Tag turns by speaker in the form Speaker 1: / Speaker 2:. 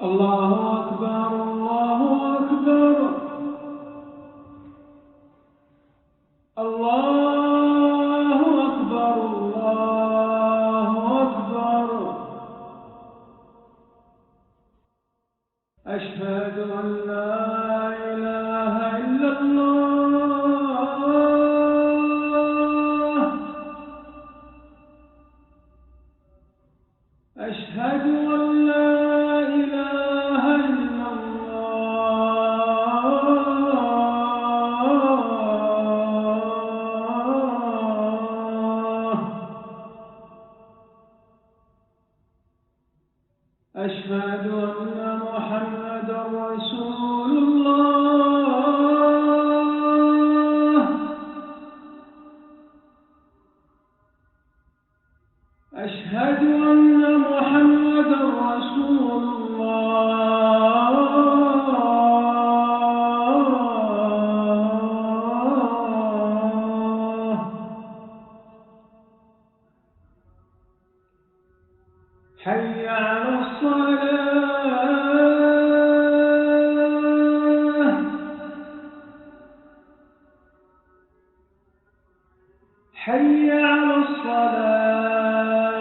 Speaker 1: الله أكبر الله أكبر الله أكبر الله أكبر. أشهد أن لا إله إلا الله. أشهد أن لا إله إلا الله. أشهد أن محمدا رسول الله. أشهد أن محمدا رسول الله. حي على الصلاة. حي على الصلاة.